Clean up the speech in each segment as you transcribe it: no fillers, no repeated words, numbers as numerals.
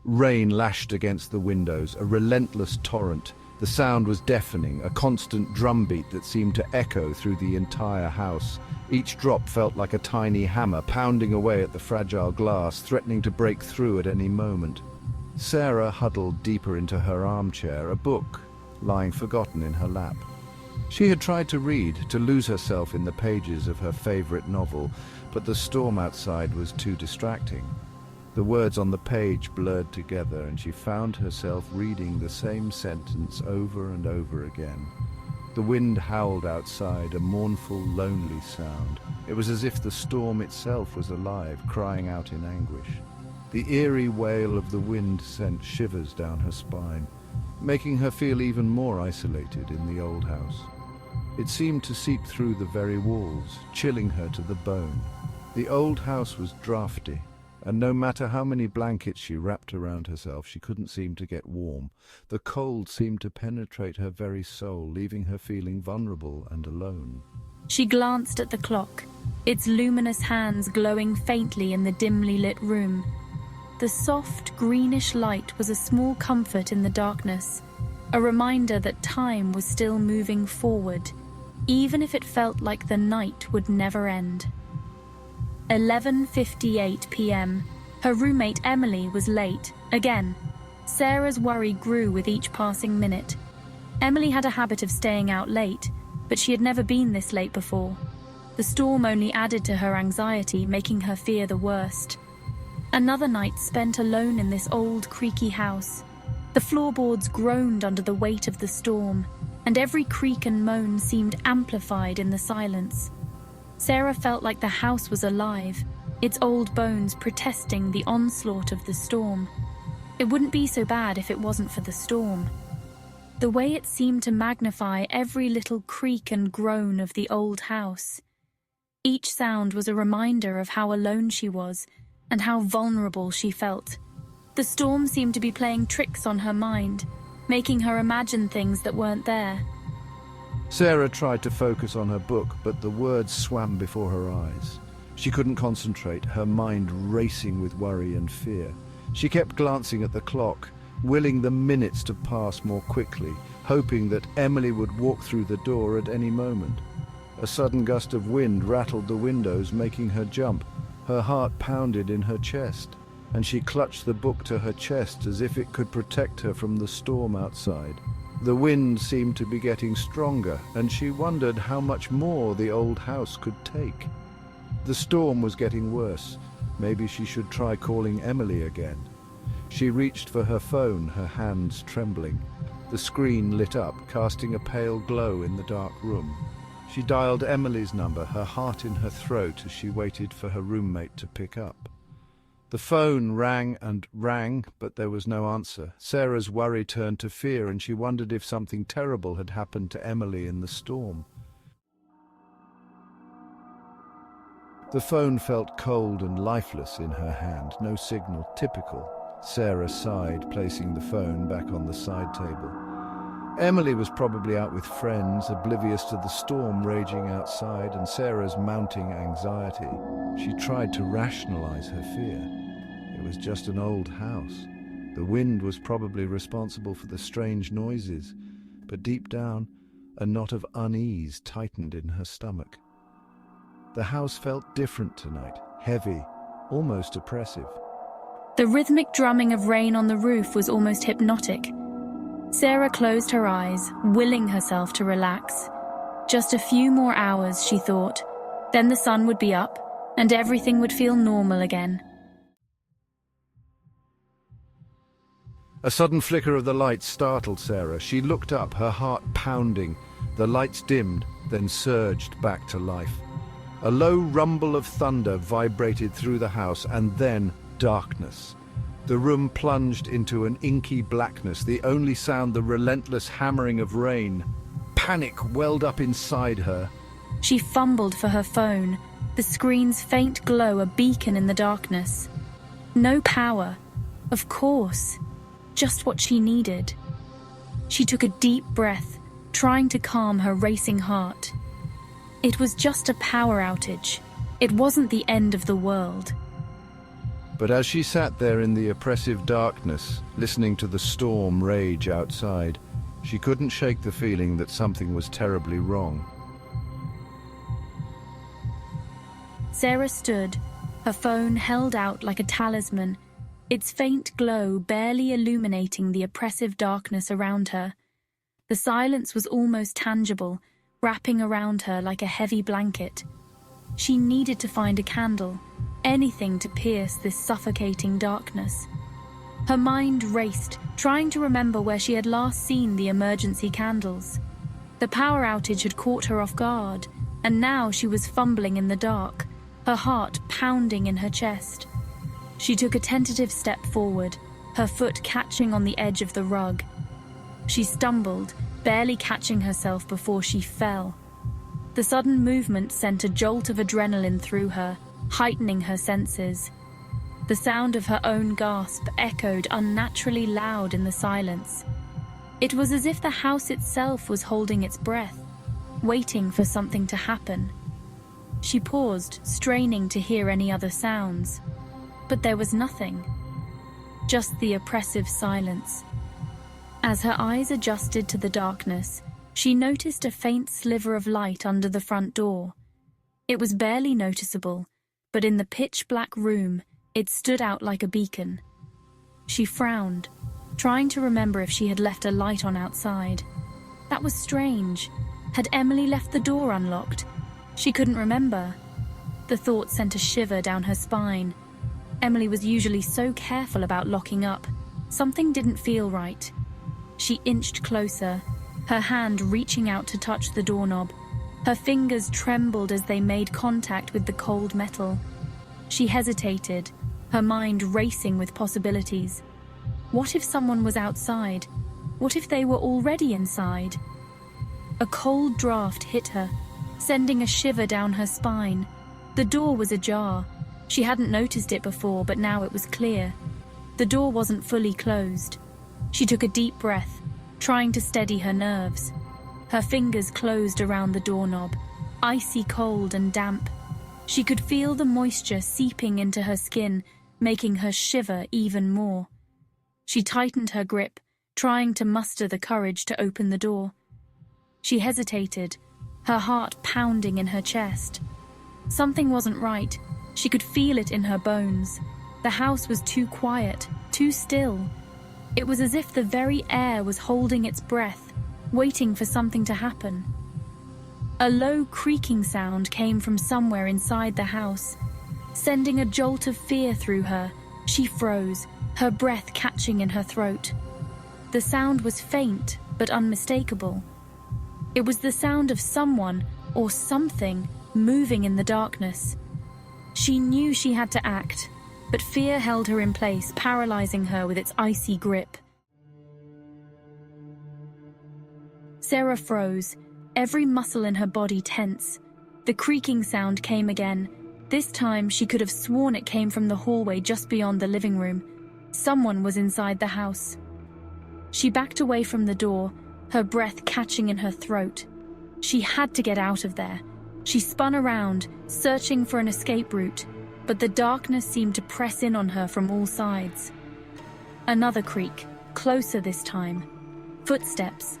Rain lashed against the windows, a relentless torrent. The sound was deafening, a constant drumbeat that seemed to echo through the entire house. Each drop felt like a tiny hammer pounding away at the fragile glass, threatening to break through at any moment. Sarah huddled deeper into her armchair, a book lying forgotten in her lap. She had tried to read, to lose herself in the pages of her favorite novel, but the storm outside was too distracting. The words on the page blurred together, and she found herself reading the same sentence over and over again. The wind howled outside, a mournful, lonely sound. It was as if the storm itself was alive, crying out in anguish. The eerie wail of the wind sent shivers down her spine, making her feel even more isolated in the old house. It seemed to seep through the very walls, chilling her to the bone. The old house was drafty, and no matter how many blankets she wrapped around herself, she couldn't seem to get warm. The cold seemed to penetrate her very soul, leaving her feeling vulnerable and alone. She glanced at the clock, its luminous hands glowing faintly in the dimly lit room. The soft, greenish light was a small comfort in the darkness, a reminder that time was still moving forward, even if it felt like the night would never end. 11:58 p.m. Her roommate Emily was late, again. Sarah's worry grew with each passing minute. Emily had a habit of staying out late, but she had never been this late before. The storm only added to her anxiety, making her fear the worst. Another night spent alone in this old, creaky house. The floorboards groaned under the weight of the storm, and every creak and moan seemed amplified in the silence. Sarah felt like the house was alive, its old bones protesting the onslaught of the storm. It wouldn't be so bad if it wasn't for the storm. The way it seemed to magnify every little creak and groan of the old house. Each sound was a reminder of how alone she was and how vulnerable she felt. The storm seemed to be playing tricks on her mind, making her imagine things that weren't there. Sarah tried to focus on her book, but the words swam before her eyes. She couldn't concentrate, her mind racing with worry and fear. She kept glancing at the clock, willing the minutes to pass more quickly, hoping that Emily would walk through the door at any moment. A sudden gust of wind rattled the windows, making her jump. Her heart pounded in her chest, and she clutched the book to her chest as if it could protect her from the storm outside. The wind seemed to be getting stronger, and she wondered how much more the old house could take. The storm was getting worse. Maybe she should try calling Emily again. She reached for her phone, her hands trembling. The screen lit up, casting a pale glow in the dark room. She dialed Emily's number, her heart in her throat as she waited for her roommate to pick up. The phone rang and rang, but there was no answer. Sarah's worry turned to fear, and she wondered if something terrible had happened to Emily in the storm. The phone felt cold and lifeless in her hand, no signal. Typical. Sarah sighed, placing the phone back on the side table. Emily was probably out with friends, oblivious to the storm raging outside and Sarah's mounting anxiety. She tried to rationalize her fear. It was just an old house. The wind was probably responsible for the strange noises, but deep down, a knot of unease tightened in her stomach. The house felt different tonight, heavy, almost oppressive. The rhythmic drumming of rain on the roof was almost hypnotic. Sarah closed her eyes, willing herself to relax. Just a few more hours, she thought. Then the sun would be up, and everything would feel normal again. A sudden flicker of the lights startled Sarah. She looked up, her heart pounding. The lights dimmed, then surged back to life. A low rumble of thunder vibrated through the house, and then darkness. The room plunged into an inky blackness, the only sound the relentless hammering of rain. Panic welled up inside her. She fumbled for her phone, the screen's faint glow a beacon in the darkness. No power. Of course. Just what she needed. She took a deep breath, trying to calm her racing heart. It was just a power outage. It wasn't the end of the world. But as she sat there in the oppressive darkness, listening to the storm rage outside, she couldn't shake the feeling that something was terribly wrong. Sarah stood, her phone held out like a talisman, its faint glow barely illuminating the oppressive darkness around her. The silence was almost tangible, wrapping around her like a heavy blanket. She needed to find a candle, anything to pierce this suffocating darkness. Her mind raced, trying to remember where she had last seen the emergency candles. The power outage had caught her off guard, and now she was fumbling in the dark, her heart pounding in her chest. She took a tentative step forward, her foot catching on the edge of the rug. She stumbled, barely catching herself before she fell. The sudden movement sent a jolt of adrenaline through her, heightening her senses. The sound of her own gasp echoed unnaturally loud in the silence. It was as if the house itself was holding its breath, waiting for something to happen. She paused, straining to hear any other sounds. But there was nothing. Just the oppressive silence. As her eyes adjusted to the darkness, she noticed a faint sliver of light under the front door. It was barely noticeable, but in the pitch-black room, it stood out like a beacon. She frowned, trying to remember if she had left a light on outside. That was strange. Had Emily left the door unlocked? She couldn't remember. The thought sent a shiver down her spine. Emily was usually so careful about locking up. Something didn't feel right. She inched closer, her hand reaching out to touch the doorknob. Her fingers trembled as they made contact with the cold metal. She hesitated, her mind racing with possibilities. What if someone was outside? What if they were already inside? A cold draft hit her, sending a shiver down her spine. The door was ajar. She hadn't noticed it before, but now it was clear. The door wasn't fully closed. She took a deep breath, trying to steady her nerves. Her fingers closed around the doorknob, icy cold and damp. She could feel the moisture seeping into her skin, making her shiver even more. She tightened her grip, trying to muster the courage to open the door. She hesitated, her heart pounding in her chest. Something wasn't right. She could feel it in her bones. The house was too quiet, too still. It was as if the very air was holding its breath, waiting for something to happen. A low creaking sound came from somewhere inside the house, sending a jolt of fear through her. She froze, her breath catching in her throat. The sound was faint, but unmistakable. It was the sound of someone, or something, moving in the darkness. She knew she had to act, but fear held her in place, paralyzing her with its icy grip. Sarah froze, every muscle in her body tense. The creaking sound came again. This time she could have sworn it came from the hallway just beyond the living room. Someone was inside the house. She backed away from the door, her breath catching in her throat. She had to get out of there. She spun around, searching for an escape route, but the darkness seemed to press in on her from all sides. Another creak, closer this time. Footsteps.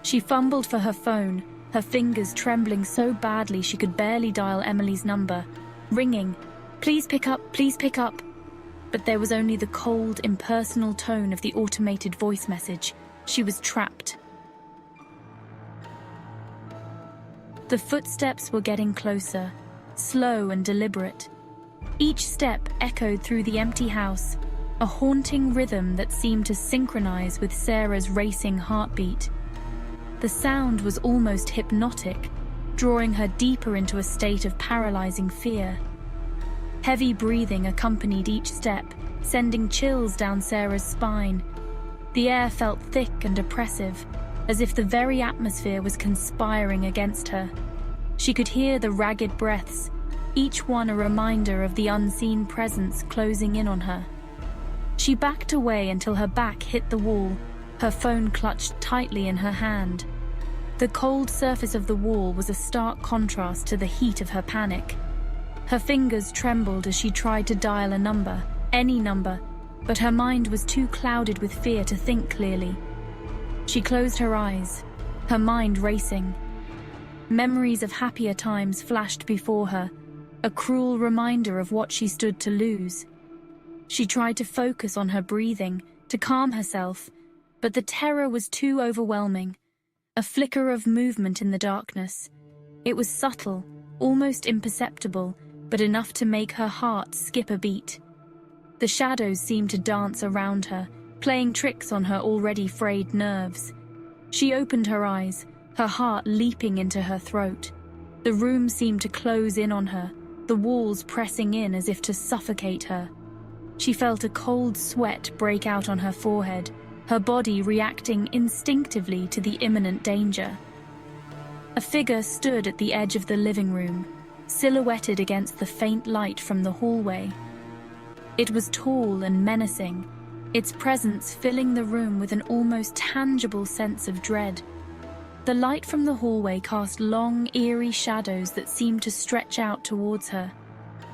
She fumbled for her phone, her fingers trembling so badly she could barely dial Emily's number. Ringing. "Please pick up, please pick up." But there was only the cold, impersonal tone of the automated voice message. She was trapped. The footsteps were getting closer, slow and deliberate. Each step echoed through the empty house, a haunting rhythm that seemed to synchronize with Sarah's racing heartbeat. The sound was almost hypnotic, drawing her deeper into a state of paralyzing fear. Heavy breathing accompanied each step, sending chills down Sarah's spine. The air felt thick and oppressive, as if the very atmosphere was conspiring against her. She could hear the ragged breaths, each one a reminder of the unseen presence closing in on her. She backed away until her back hit the wall, her phone clutched tightly in her hand. The cold surface of the wall was a stark contrast to the heat of her panic. Her fingers trembled as she tried to dial a number, any number, but her mind was too clouded with fear to think clearly. She closed her eyes, her mind racing. Memories of happier times flashed before her, a cruel reminder of what she stood to lose. She tried to focus on her breathing, to calm herself, but the terror was too overwhelming. A flicker of movement in the darkness. It was subtle, almost imperceptible, but enough to make her heart skip a beat. The shadows seemed to dance around her, playing tricks on her already frayed nerves. She opened her eyes, her heart leaping into her throat. The room seemed to close in on her, the walls pressing in as if to suffocate her. She felt a cold sweat break out on her forehead, her body reacting instinctively to the imminent danger. A figure stood at the edge of the living room, silhouetted against the faint light from the hallway. It was tall and menacing, its presence filling the room with an almost tangible sense of dread. The light from the hallway cast long, eerie shadows that seemed to stretch out towards her,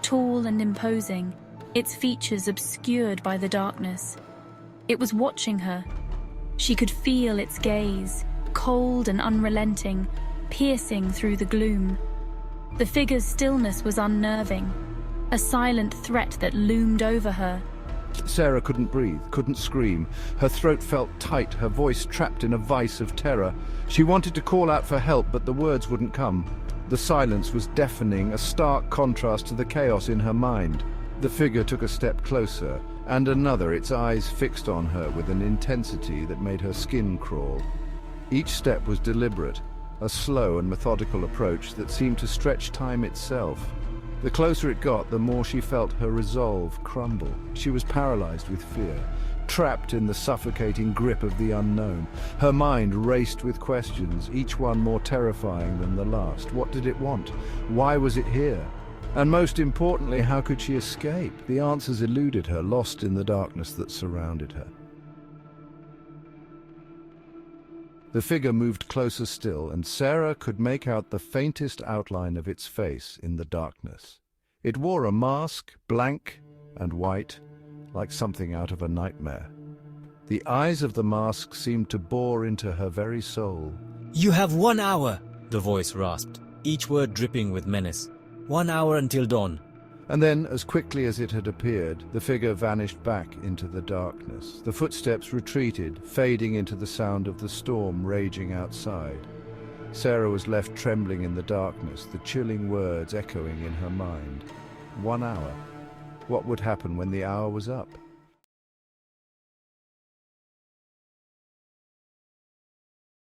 tall and imposing, its features obscured by the darkness. It was watching her. She could feel its gaze, cold and unrelenting, piercing through the gloom. The figure's stillness was unnerving, a silent threat that loomed over her. Sarah couldn't breathe, couldn't scream. Her throat felt tight, her voice trapped in a vice of terror. She wanted to call out for help, but the words wouldn't come. The silence was deafening, a stark contrast to the chaos in her mind. The figure took a step closer, and another, its eyes fixed on her with an intensity that made her skin crawl. Each step was deliberate, a slow and methodical approach that seemed to stretch time itself. The closer it got, the more she felt her resolve crumble. She was paralyzed with fear, trapped in the suffocating grip of the unknown. Her mind raced with questions, each one more terrifying than the last. What did it want? Why was it here? And most importantly, how could she escape? The answers eluded her, lost in the darkness that surrounded her. The figure moved closer still, and Sarah could make out the faintest outline of its face in the darkness. It wore a mask, blank and white, like something out of a nightmare. The eyes of the mask seemed to bore into her very soul. "You have 1 hour," the voice rasped, each word dripping with menace. 1 hour until dawn. And then, as quickly as it had appeared, the figure vanished back into the darkness. The footsteps retreated, fading into the sound of the storm raging outside. Sarah was left trembling in the darkness, the chilling words echoing in her mind. 1 hour. What would happen when the hour was up?